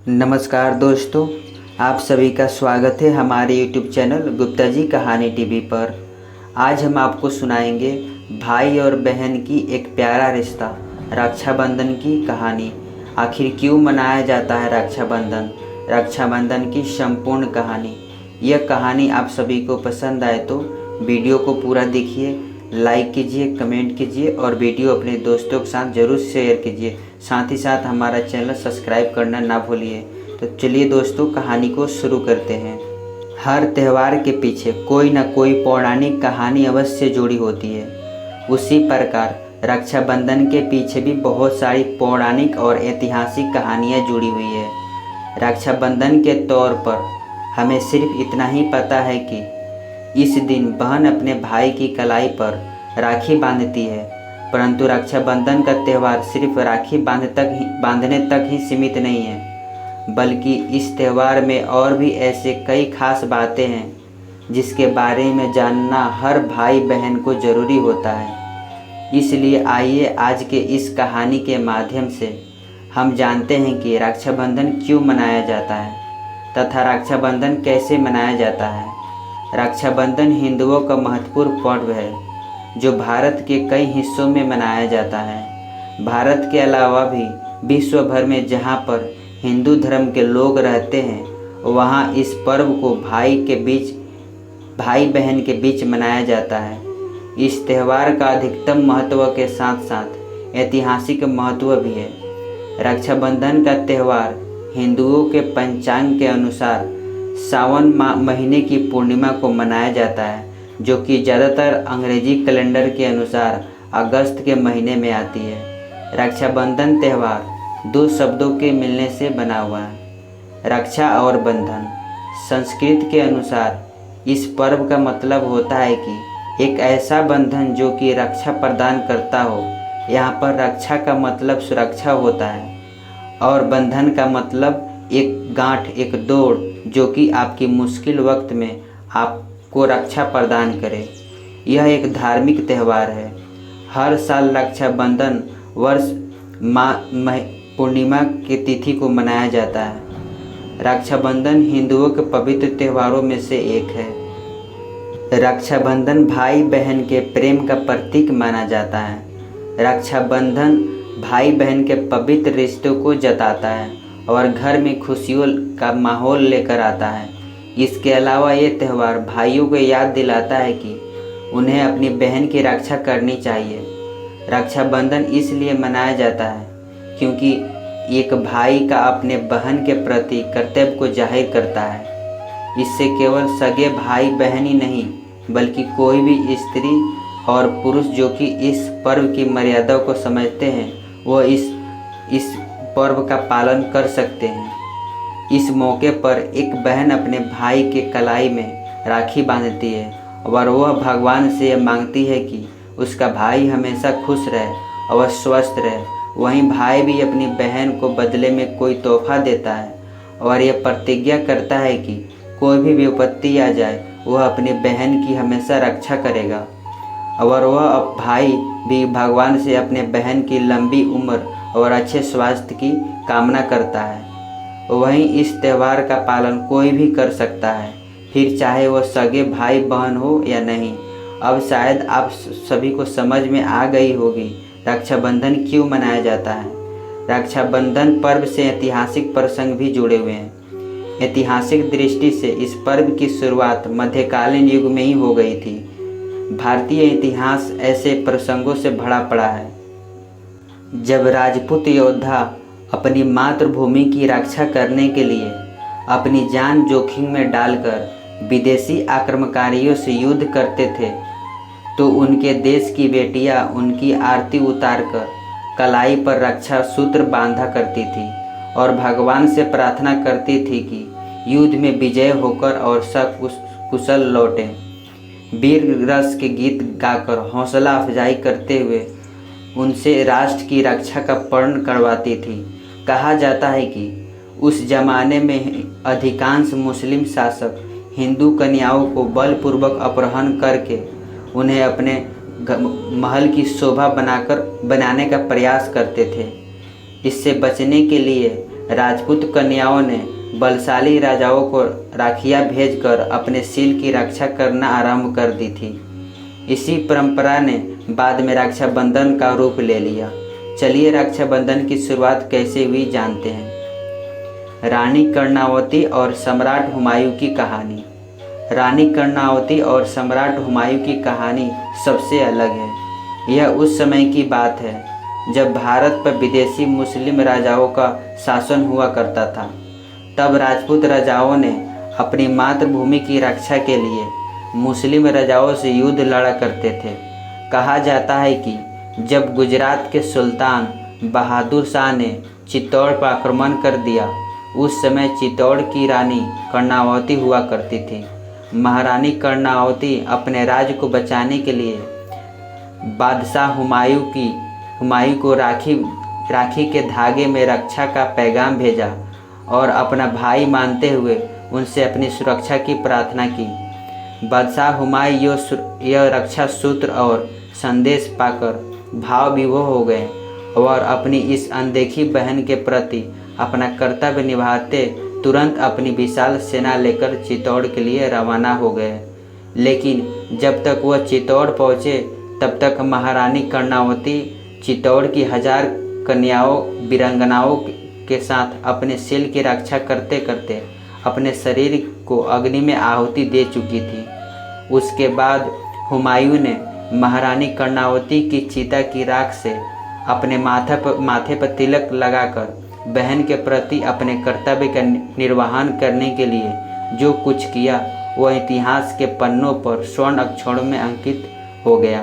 नमस्कार दोस्तों, आप सभी का स्वागत है हमारे YouTube चैनल गुप्ता जी कहानी टीवी पर। आज हम आपको सुनाएंगे भाई और बहन की एक प्यारा रिश्ता, रक्षाबंधन की कहानी। आखिर क्यों मनाया जाता है रक्षाबंधन, रक्षाबंधन की संपूर्ण कहानी। यह कहानी आप सभी को पसंद आए तो वीडियो को पूरा देखिए, लाइक कीजिए, कमेंट कीजिए और वीडियो अपने दोस्तों के साथ ज़रूर शेयर कीजिए। साथ ही साथ हमारा चैनल सब्सक्राइब करना ना भूलिए। तो चलिए दोस्तों, कहानी को शुरू करते हैं। हर त्यौहार के पीछे कोई ना कोई पौराणिक कहानी अवश्य जुड़ी होती है। उसी प्रकार रक्षाबंधन के पीछे भी बहुत सारी पौराणिक और ऐतिहासिक कहानियाँ जुड़ी हुई है। रक्षाबंधन के तौर पर हमें सिर्फ इतना ही पता है कि इस दिन बहन अपने भाई की कलाई पर राखी बांधती है, परंतु रक्षाबंधन का त्यौहार सिर्फ राखी बांधने तक ही सीमित नहीं है, बल्कि इस त्यौहार में और भी ऐसे कई खास बातें हैं जिसके बारे में जानना हर भाई बहन को ज़रूरी होता है। इसलिए आइए आज के इस कहानी के माध्यम से हम जानते हैं कि रक्षाबंधन क्यों मनाया जाता है तथा रक्षाबंधन कैसे मनाया जाता है। रक्षाबंधन हिंदुओं का महत्वपूर्ण पर्व है जो भारत के कई हिस्सों में मनाया जाता है। भारत के अलावा भी विश्व भर में जहाँ पर हिंदू धर्म के लोग रहते हैं वहाँ इस पर्व को भाई बहन के बीच मनाया जाता है। इस त्यौहार का अधिकतम महत्व के साथ साथ ऐतिहासिक महत्व भी है। रक्षाबंधन का त्यौहार हिंदुओं के पंचांग के अनुसार सावन महीने की पूर्णिमा को मनाया जाता है, जो कि ज़्यादातर अंग्रेजी कैलेंडर के अनुसार अगस्त के महीने में आती है। रक्षाबंधन त्यौहार दो शब्दों के मिलने से बना हुआ है, रक्षा और बंधन। संस्कृत के अनुसार इस पर्व का मतलब होता है कि एक ऐसा बंधन जो कि रक्षा प्रदान करता हो। यहाँ पर रक्षा का मतलब सुरक्षा होता है और बंधन का मतलब एक गांठ, एक डोर जो कि आपकी मुश्किल वक्त में आपको रक्षा प्रदान करे। यह एक धार्मिक त्यौहार है। हर साल रक्षाबंधन वर्ष पूर्णिमा की तिथि को मनाया जाता है। रक्षाबंधन हिंदुओं के पवित्र त्योहारों में से एक है। रक्षाबंधन भाई बहन के प्रेम का प्रतीक माना जाता है। रक्षाबंधन भाई बहन के पवित्र रिश्तों को जताता है और घर में खुशियों का माहौल लेकर आता है। इसके अलावा ये त्यौहार भाइयों को याद दिलाता है कि उन्हें अपनी बहन की रक्षा करनी चाहिए। रक्षाबंधन इसलिए मनाया जाता है क्योंकि एक भाई का अपने बहन के प्रति कर्तव्य को जाहिर करता है। इससे केवल सगे भाई बहन ही नहीं बल्कि कोई भी स्त्री और पुरुष जो कि इस पर्व की मर्यादा को समझते हैं वह इस पर्व का पालन कर सकते हैं। इस मौके पर एक बहन अपने भाई के कलाई में राखी बांधती है और वह भगवान से मांगती है कि उसका भाई हमेशा खुश रहे और स्वस्थ रहे। वहीं भाई भी अपनी बहन को बदले में कोई तोहफा देता है और यह प्रतिज्ञा करता है कि कोई भी विपत्ति आ जाए वह अपनी बहन की हमेशा रक्षा करेगा। और वह भाई भी भगवान से अपने बहन की लंबी उम्र और अच्छे स्वास्थ्य की कामना करता है। वहीं इस त्यौहार का पालन कोई भी कर सकता है, फिर चाहे वह सगे भाई बहन हो या नहीं। अब शायद आप सभी को समझ में आ गई होगी रक्षाबंधन क्यों मनाया जाता है। रक्षाबंधन पर्व से ऐतिहासिक प्रसंग भी जुड़े हुए हैं। ऐतिहासिक दृष्टि से इस पर्व की शुरुआत मध्यकालीन युग में ही हो गई थी। भारतीय इतिहास ऐसे प्रसंगों से भरा पड़ा है जब राजपूत योद्धा अपनी मातृभूमि की रक्षा करने के लिए अपनी जान जोखिम में डालकर विदेशी आक्रमणकारियों से युद्ध करते थे, तो उनके देश की बेटियां उनकी आरती उतारकर कलाई पर रक्षा सूत्र बांधा करती थी और भगवान से प्रार्थना करती थी कि युद्ध में विजय होकर और सकुशल लौटें। वीर रस के गीत गाकर हौसला अफजाई करते हुए उनसे राष्ट्र की रक्षा का प्रण करवाती थी। कहा जाता है कि उस जमाने में अधिकांश मुस्लिम शासक हिंदू कन्याओं को बलपूर्वक अपहरण करके उन्हें अपने महल की शोभा बनाने का प्रयास करते थे। इससे बचने के लिए राजपूत कन्याओं ने बलशाली राजाओं को राखियाँ भेजकर अपने सील की रक्षा करना आरंभ कर दी थी। इसी परंपरा ने बाद में रक्षाबंधन का रूप ले लिया। चलिए रक्षाबंधन की शुरुआत कैसे हुई जानते हैं। रानी कर्णावती और सम्राट हुमायूं की कहानी। रानी कर्णावती और सम्राट हुमायूं की कहानी सबसे अलग है। यह उस समय की बात है जब भारत पर विदेशी मुस्लिम राजाओं का शासन हुआ करता था। तब राजपूत राजाओं ने अपनी मातृभूमि की रक्षा के लिए मुस्लिम राजाओं से युद्ध लड़ा करते थे। कहा जाता है कि जब गुजरात के सुल्तान बहादुर शाह ने चित्तौड़ पर आक्रमण कर दिया, उस समय चित्तौड़ की रानी कर्णावती हुआ करती थी। महारानी कर्णावती अपने राज्य को बचाने के लिए बादशाह हुमायूं को राखी के धागे में रक्षा का पैगाम भेजा और अपना भाई मानते हुए उनसे अपनी सुरक्षा की प्रार्थना की। बादशाह हुमायूं यह रक्षा सूत्र और संदेश पाकर भाव विभोर हो गए और अपनी इस अनदेखी बहन के प्रति अपना कर्तव्य निभाते तुरंत अपनी विशाल सेना लेकर चित्तौड़ के लिए रवाना हो गए। लेकिन जब तक वह चित्तौड़ पहुँचे तब तक महारानी कर्णावती चित्तौड़ की 1000 कन्याओं वीरांगनाओं के साथ अपने सील की रक्षा करते करते अपने शरीर को अग्नि में आहुति दे चुकी थी। उसके बाद हुमायूं ने महारानी कर्णावती की चिता की राख से अपने माथे पर तिलक लगाकर बहन के प्रति अपने कर्तव्य का निर्वहन करने के लिए जो कुछ किया वह इतिहास के पन्नों पर स्वर्ण अक्षरों में अंकित हो गया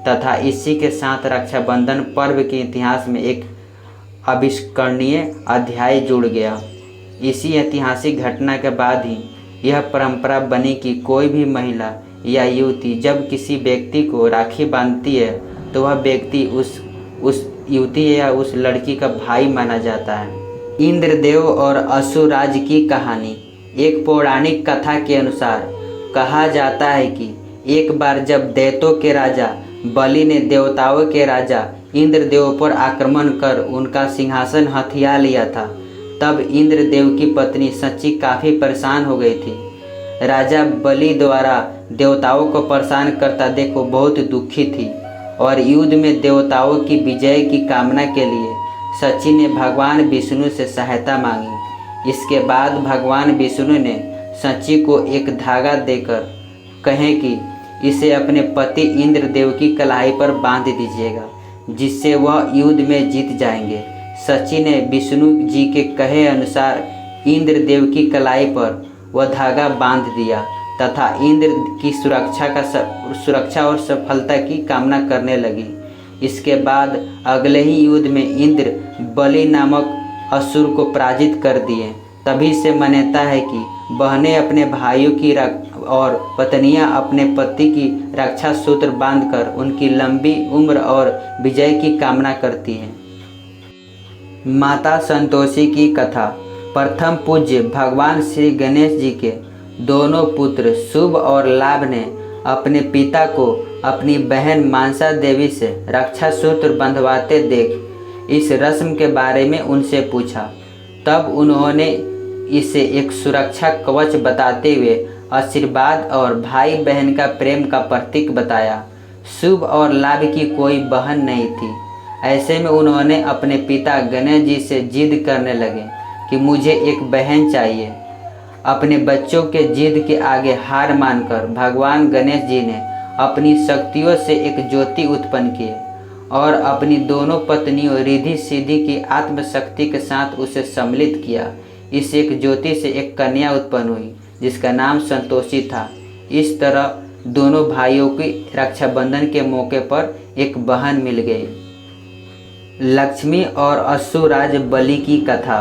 तथा इसी के साथ रक्षाबंधन पर्व के इतिहास में एक अविस्मरणीय अध्याय जुड़ गया। इसी ऐतिहासिक घटना के बाद ही यह परंपरा बनी कि कोई भी महिला या युवती जब किसी व्यक्ति को राखी बांधती है तो वह व्यक्ति उस युवती या उस लड़की का भाई माना जाता है। इंद्रदेव और असुराज की कहानी। एक पौराणिक कथा के अनुसार कहा जाता है कि एक बार जब दैत्यों के राजा बलि ने देवताओं के राजा इंद्रदेव पर आक्रमण कर उनका सिंहासन हथिया लिया था, तब इंद्रदेव की पत्नी सची काफ़ी परेशान हो गई थी। राजा बलि द्वारा देवताओं को परेशान करता देख वो बहुत दुखी थी और युद्ध में देवताओं की विजय की कामना के लिए सची ने भगवान विष्णु से सहायता मांगी। इसके बाद भगवान विष्णु ने सची को एक धागा देकर कहे कि इसे अपने पति इंद्रदेव की कलाई पर बांध दीजिएगा, जिससे वह युद्ध में जीत जाएंगे। सची ने विष्णु जी के कहे अनुसार इंद्रदेव की कलाई पर वह धागा बांध दिया तथा इंद्र की सुरक्षा और सफलता की कामना करने लगी। इसके बाद अगले ही युद्ध में इंद्र बलि नामक असुर को पराजित कर दिए। तभी से मान्यता है कि बहनें अपने भाइयों की और पत्नियां अपने पति की रक्षा सूत्र बांधकर उनकी लंबी उम्र और विजय की कामना करती हैं। माता संतोषी की कथा। प्रथम पूज्य भगवान श्री गणेश जी के दोनों पुत्र शुभ और लाभ ने अपने पिता को अपनी बहन मानसा देवी से रक्षा सूत्र बंधवाते देख इस रस्म के बारे में उनसे पूछा। तब उन्होंने इसे एक सुरक्षा कवच बताते हुए आशीर्वाद और भाई बहन का प्रेम का प्रतीक बताया। शुभ और लाभ की कोई बहन नहीं थी। ऐसे में उन्होंने अपने पिता गणेश जी से जिद करने लगे कि मुझे एक बहन चाहिए। अपने बच्चों के जिद के आगे हार मानकर भगवान गणेश जी ने अपनी शक्तियों से एक ज्योति उत्पन्न किए और अपनी दोनों पत्नियों रिद्धि सिद्धि की आत्मशक्ति के साथ उसे सम्मिलित किया। इस एक ज्योति से एक कन्या उत्पन्न हुई जिसका नाम संतोषी था। इस तरह दोनों भाइयों की रक्षाबंधन के मौके पर एक बहन मिल गई। लक्ष्मी और असुराज बलि की कथा।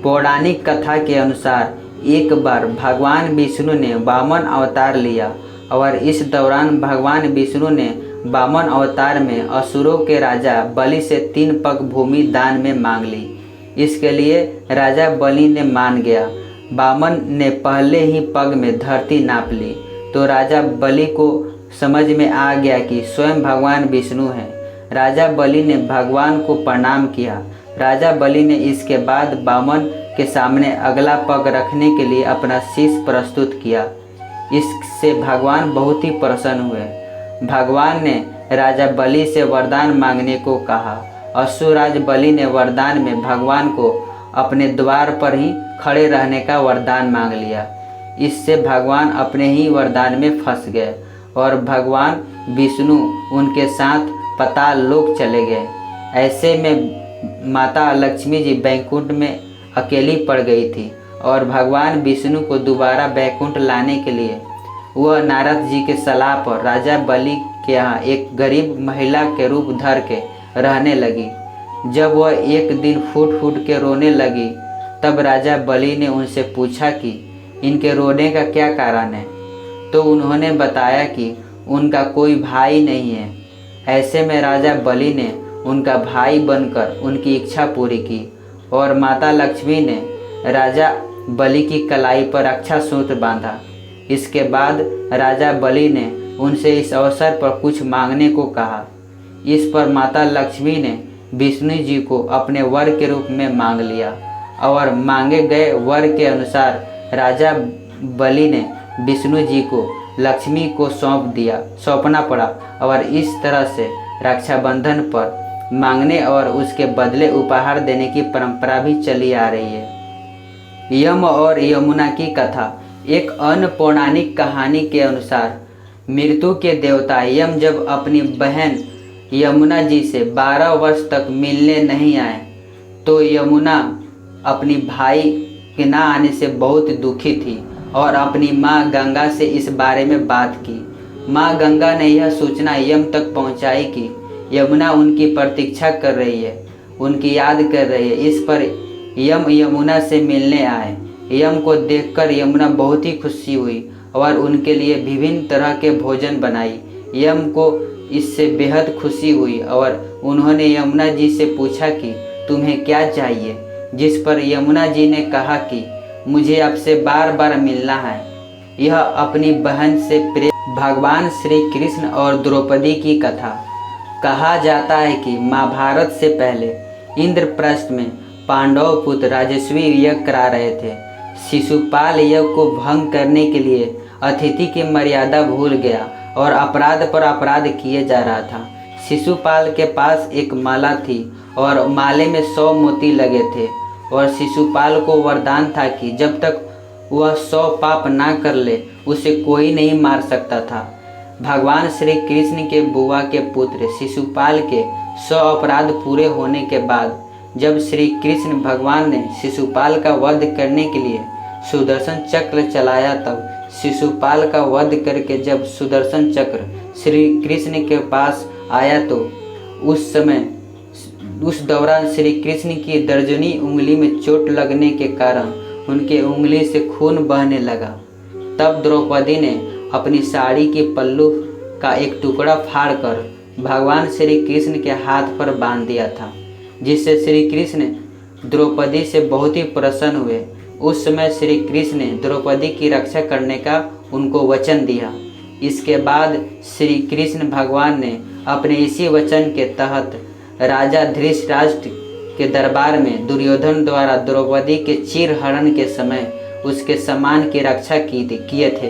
पौराणिक कथा के अनुसार एक बार भगवान विष्णु ने वामन अवतार लिया और इस दौरान भगवान विष्णु ने वामन अवतार में असुरों के राजा बलि से 3 पग भूमि दान में मांग ली। इसके लिए राजा बलि ने मान गया। वामन ने पहले ही पग में धरती नाप ली तो राजा बलि को समझ में आ गया कि स्वयं भगवान विष्णु हैं। राजा बलि ने भगवान को प्रणाम किया राजा बलि ने इसके बाद बामन के सामने अगला पग रखने के लिए अपना शीश प्रस्तुत किया। इससे भगवान बहुत ही प्रसन्न हुए। भगवान ने राजा बलि से वरदान मांगने को कहा। अश्वराज बलि ने वरदान में भगवान को अपने द्वार पर ही खड़े रहने का वरदान मांग लिया। इससे भगवान अपने ही वरदान में फंस गए और भगवान विष्णु उनके साथ पाताल लोक चले गए। ऐसे में माता लक्ष्मी जी बैकुंठ में अकेली पड़ गई थी और भगवान विष्णु को दोबारा बैकुंठ लाने के लिए वह नारद जी के सलाह पर राजा बलि के यहाँ एक गरीब महिला के रूप धर के रहने लगी। जब वह एक दिन फूट फूट के रोने लगी तब राजा बलि ने उनसे पूछा कि इनके रोने का क्या कारण है, तो उन्होंने बताया कि उनका कोई भाई नहीं है। ऐसे में राजा बलि ने उनका भाई बनकर उनकी इच्छा पूरी की और माता लक्ष्मी ने राजा बलि की कलाई पर रक्षा सूत्र बांधा। इसके बाद राजा बलि ने उनसे इस अवसर पर कुछ मांगने को कहा। इस पर माता लक्ष्मी ने विष्णु जी को अपने वर के रूप में मांग लिया और मांगे गए वर के अनुसार राजा बलि ने विष्णु जी को लक्ष्मी को सौंपना पड़ा और इस तरह से रक्षाबंधन पर मांगने और उसके बदले उपहार देने की परंपरा भी चली आ रही है। यम और यमुना की कथा। एक अन्य पौराणिक कहानी के अनुसार मृत्यु के देवता यम जब अपनी बहन यमुना जी से 12 वर्ष तक मिलने नहीं आए तो यमुना अपनी भाई के ना आने से बहुत दुखी थी और अपनी माँ गंगा से इस बारे में बात की। माँ गंगा ने यह सूचना यम तक पहुँचाई कि यमुना उनकी प्रतीक्षा कर रही है, उनकी याद कर रही है। इस पर यम यमुना से मिलने आए। यम को देखकर यमुना बहुत ही खुशी हुई और उनके लिए विभिन्न तरह के भोजन बनाई। यम को इससे बेहद खुशी हुई और उन्होंने यमुना जी से पूछा कि तुम्हें क्या चाहिए, जिस पर यमुना जी ने कहा कि मुझे आपसे बार बार मिलना है। यह अपनी बहन से प्रेम। भगवान श्री कृष्ण और द्रौपदी की कथा। कहा जाता है कि महाभारत से पहले इंद्रप्रस्थ में पांडव पुत्र राजस्वी यज्ञ करा रहे थे। शिशुपाल यज्ञ को भंग करने के लिए अतिथि की मर्यादा भूल गया और अपराध पर अपराध किए जा रहा था। शिशुपाल के पास एक माला थी और माले में 100 मोती लगे थे और शिशुपाल को वरदान था कि जब तक वह 100 पाप ना कर ले उसे कोई नहीं मार सकता था। भगवान श्री कृष्ण के बुआ के पुत्र शिशुपाल के 100 अपराध पूरे होने के बाद जब श्री कृष्ण भगवान ने शिशुपाल का वध करने के लिए सुदर्शन चक्र चलाया, तब शिशुपाल का वध करके जब सुदर्शन चक्र श्री कृष्ण के पास आया तो उस दौरान श्री कृष्ण की दर्जनी उंगली में चोट लगने के कारण उनके उंगली से खून बहने लगा। तब द्रौपदी ने अपनी साड़ी की पल्लू का एक टुकड़ा फाड़कर भगवान श्री कृष्ण के हाथ पर बांध दिया था, जिससे श्री कृष्ण द्रौपदी से बहुत ही प्रसन्न हुए। उस समय श्री कृष्ण ने द्रौपदी की रक्षा करने का उनको वचन दिया। इसके बाद श्री कृष्ण भगवान ने अपने इसी वचन के तहत राजा धृतराष्ट्र के दरबार में दुर्योधन द्वारा द्रौपदी के चीरहरण के समय उसके सम्मान की रक्षा किए थे,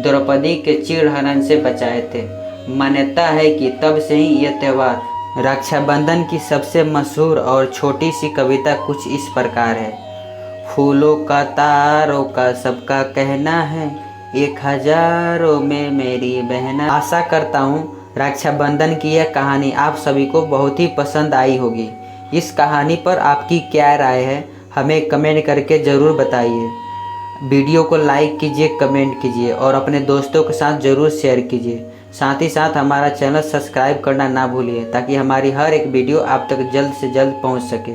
द्रौपदी के चीरहरण से बचाए थे। मान्यता है कि तब से ही यह त्यौहार। रक्षाबंधन की सबसे मशहूर और छोटी सी कविता कुछ इस प्रकार है। फूलों का तारों का सबका कहना है, 1000 में मेरी बहना। आशा करता हूँ रक्षाबंधन की यह कहानी आप सभी को बहुत ही पसंद आई होगी। इस कहानी पर आपकी क्या राय है हमें कमेंट करके ज़रूर बताइए। वीडियो को लाइक कीजिए, कमेंट कीजिए और अपने दोस्तों के साथ ज़रूर शेयर कीजिए। साथ ही साथ हमारा चैनल सब्सक्राइब करना ना भूलिए ताकि हमारी हर एक वीडियो आप तक जल्द से जल्द पहुंच सके।